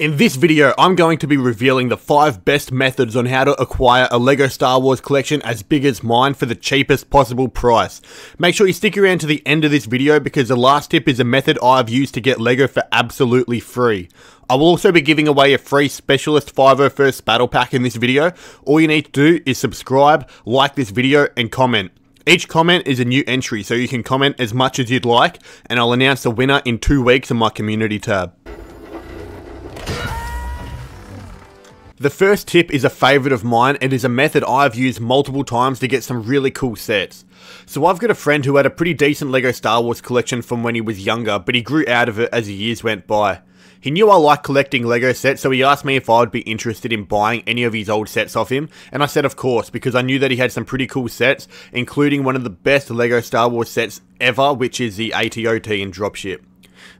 In this video, I'm going to be revealing the 5 best methods on how to acquire a LEGO Star Wars collection as big as mine for the cheapest possible price. Make sure you stick around to the end of this video because the last tip is a method I've used to get LEGO for absolutely free. I will also be giving away a free Specialist 501st Battle Pack in this video. All you need to do is subscribe, like this video, and comment. Each comment is a new entry, so you can comment as much as you'd like, and I'll announce the winner in 2 weeks on my community tab. The first tip is a favourite of mine and is a method I've used multiple times to get some really cool sets. So I've got a friend who had a pretty decent LEGO Star Wars collection from when he was younger, but he grew out of it as the years went by. He knew I liked collecting LEGO sets, so he asked me if I would be interested in buying any of his old sets off him, and I said of course, because I knew that he had some pretty cool sets, including one of the best LEGO Star Wars sets ever, which is the AT-OT and Dropship.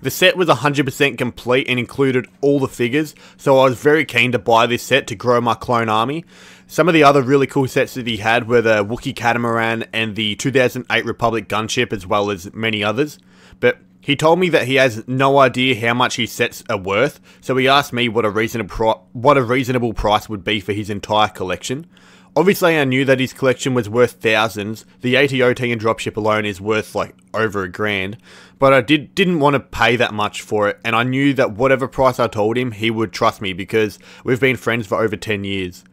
The set was 100% complete and included all the figures, so I was very keen to buy this set to grow my clone army. Some of the other really cool sets that he had were the Wookiee Catamaran and the 2008 Republic gunship, as well as many others. But he told me that he has no idea how much his sets are worth, so he asked me what a reasonable price would be for his entire collection. Obviously I knew that his collection was worth thousands. The AT-OT and Dropship alone is worth like over $1,000, but I didn't want to pay that much for it, and I knew that whatever price I told him, he would trust me because we've been friends for over 10 years.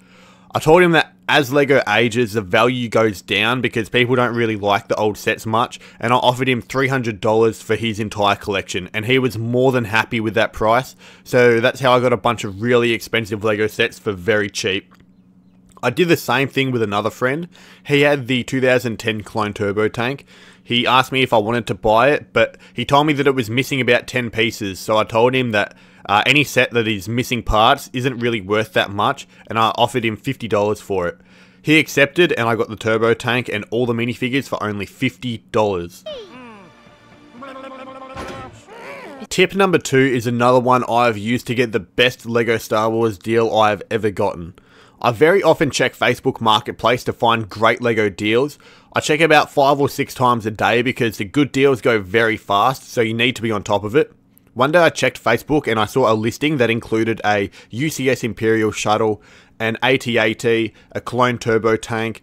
I told him that as LEGO ages, the value goes down because people don't really like the old sets much, and I offered him $300 for his entire collection, and he was more than happy with that price, so that's how I got a bunch of really expensive LEGO sets for very cheap. I did the same thing with another friend. He had the 2010 Clone Turbo Tank. He asked me if I wanted to buy it, but he told me that it was missing about 10 pieces, so I told him that any set that is missing parts isn't really worth that much, and I offered him $50 for it. He accepted, and I got the Turbo Tank and all the minifigures for only $50. Tip number 2 is another one I've used to get the best LEGO Star Wars deal I've ever gotten. I very often check Facebook Marketplace to find great LEGO deals. I check about 5 or 6 times a day because the good deals go very fast, so you need to be on top of it. One day I checked Facebook and I saw a listing that included a UCS Imperial shuttle, an AT-AT, a Clone Turbo Tank,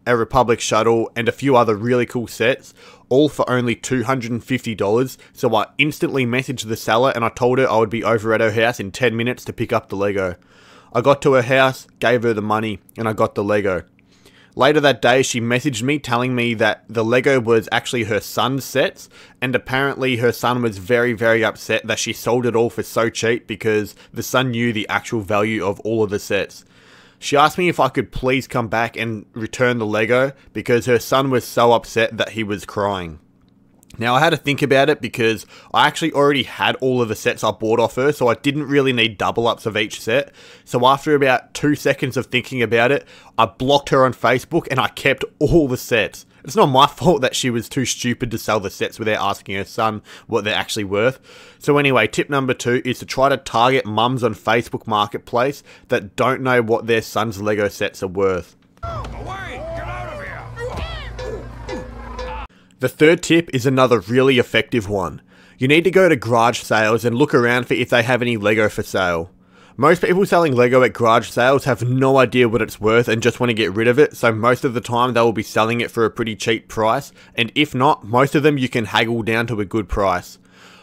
a Republic shuttle, and a few other really cool sets, all for only $250, so I instantly messaged the seller and I told her I would be over at her house in 10 minutes to pick up the LEGO. I got to her house, gave her the money, and I got the LEGO. Later that day, she messaged me telling me that the LEGO was actually her son's sets, and apparently her son was very upset that she sold it all for so cheap because the son knew the actual value of all of the sets. She asked me if I could please come back and return the LEGO because her son was so upset that he was crying. Now I had to think about it because I actually already had all of the sets I bought off her, so I didn't really need double ups of each set. So after about 2 seconds of thinking about it, I blocked her on Facebook and I kept all the sets. It's not my fault that she was too stupid to sell the sets without asking her son what they're actually worth. So anyway, tip number 2 is to try to target mums on Facebook Marketplace that don't know what their son's LEGO sets are worth. The third tip is another really effective one. You need to go to garage sales and look around for if they have any LEGO for sale. Most people selling LEGO at garage sales have no idea what it's worth and just want to get rid of it, so most of the time they will be selling it for a pretty cheap price, and if not, most of them you can haggle down to a good price.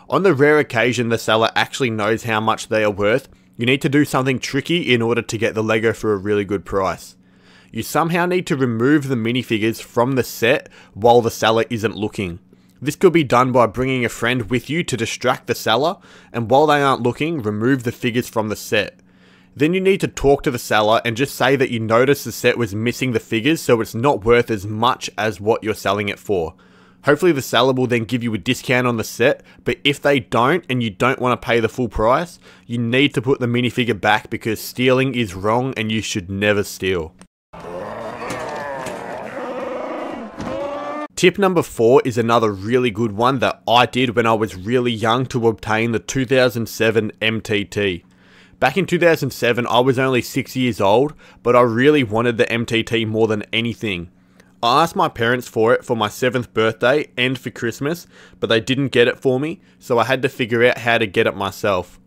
On the rare occasion the seller actually knows how much they are worth, you need to do something tricky in order to get the LEGO for a really good price. You somehow need to remove the minifigures from the set while the seller isn't looking. This could be done by bringing a friend with you to distract the seller, and while they aren't looking, remove the figures from the set. Then you need to talk to the seller and just say that you noticed the set was missing the figures, so it's not worth as much as what you're selling it for. Hopefully the seller will then give you a discount on the set, but if they don't and you don't want to pay the full price, you need to put the minifigure back because stealing is wrong and you should never steal. Tip number 4 is another really good one that I did when I was really young to obtain the 2007 MTT. Back in 2007 I was only 6 years old, but I really wanted the MTT more than anything. I asked my parents for it for my 7th birthday and for Christmas, but they didn't get it for me, so I had to figure out how to get it myself.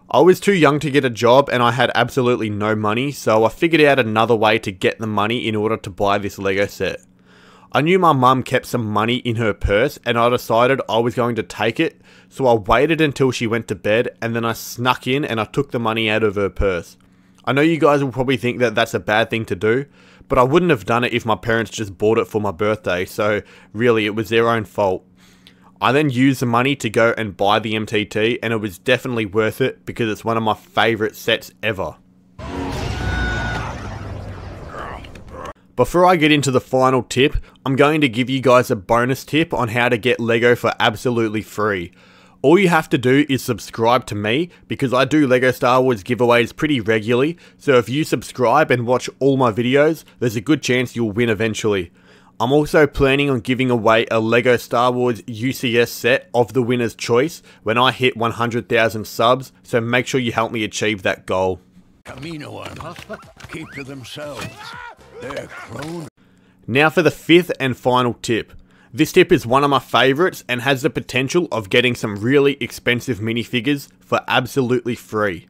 I was too young to get a job and I had absolutely no money, so I figured out another way to get the money in order to buy this Lego set. I knew my mum kept some money in her purse and I decided I was going to take it, so I waited until she went to bed and then I snuck in and I took the money out of her purse. I know you guys will probably think that that's a bad thing to do, but I wouldn't have done it if my parents just bought it for my birthday, so really it was their own fault. I then used the money to go and buy the MTT and it was definitely worth it because it's one of my favourite sets ever. Before I get into the final tip, I'm going to give you guys a bonus tip on how to get Lego for absolutely free. All you have to do is subscribe to me because I do Lego Star Wars giveaways pretty regularly, so if you subscribe and watch all my videos, there's a good chance you'll win eventually. I'm also planning on giving away a Lego Star Wars UCS set of the winner's choice when I hit 100,000 subs, so make sure you help me achieve that goal. Camino ones keep to themselves. They're clone. Now for the fifth and final tip. This tip is one of my favourites and has the potential of getting some really expensive minifigures for absolutely free.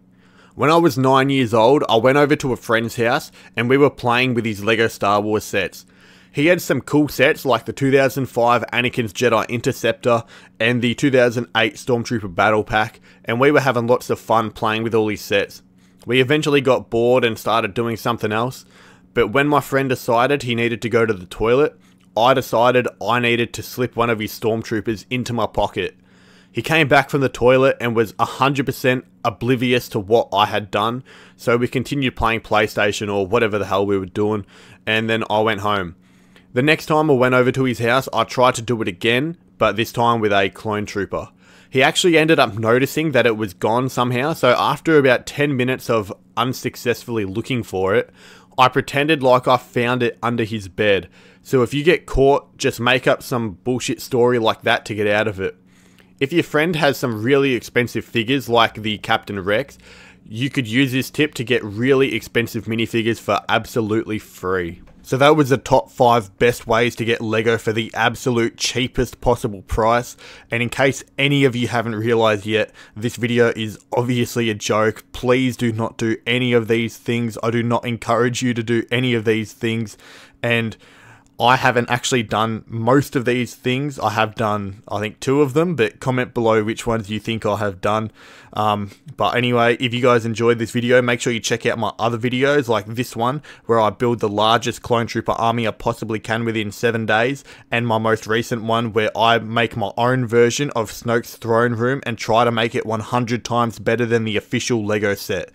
When I was 9 years old, I went over to a friend's house and we were playing with his Lego Star Wars sets. He had some cool sets like the 2005 Anakin's Jedi Interceptor and the 2008 Stormtrooper Battle Pack, and we were having lots of fun playing with all his sets. We eventually got bored and started doing something else, but when my friend decided he needed to go to the toilet, I decided I needed to slip one of his Stormtroopers into my pocket. He came back from the toilet and was 100% oblivious to what I had done, so we continued playing PlayStation or whatever the hell we were doing, and then I went home. The next time I went over to his house, I tried to do it again, but this time with a clone trooper. He actually ended up noticing that it was gone somehow, so after about 10 minutes of unsuccessfully looking for it, I pretended like I found it under his bed. So if you get caught, just make up some bullshit story like that to get out of it. If your friend has some really expensive figures like the Captain Rex, you could use this tip to get really expensive minifigures for absolutely free. So that was the top 5 best ways to get Lego for the absolute cheapest possible price. And in case any of you haven't realized yet, this video is obviously a joke. Please do not do any of these things. I do not encourage you to do any of these things. And I haven't actually done most of these things. I have done, I think, 2 of them, but comment below which ones you think I have done. But anyway, if you guys enjoyed this video, make sure you check out my other videos like this one, where I build the largest clone trooper army I possibly can within 7 days, and my most recent one where I make my own version of Snoke's throne room and try to make it 100 times better than the official Lego set.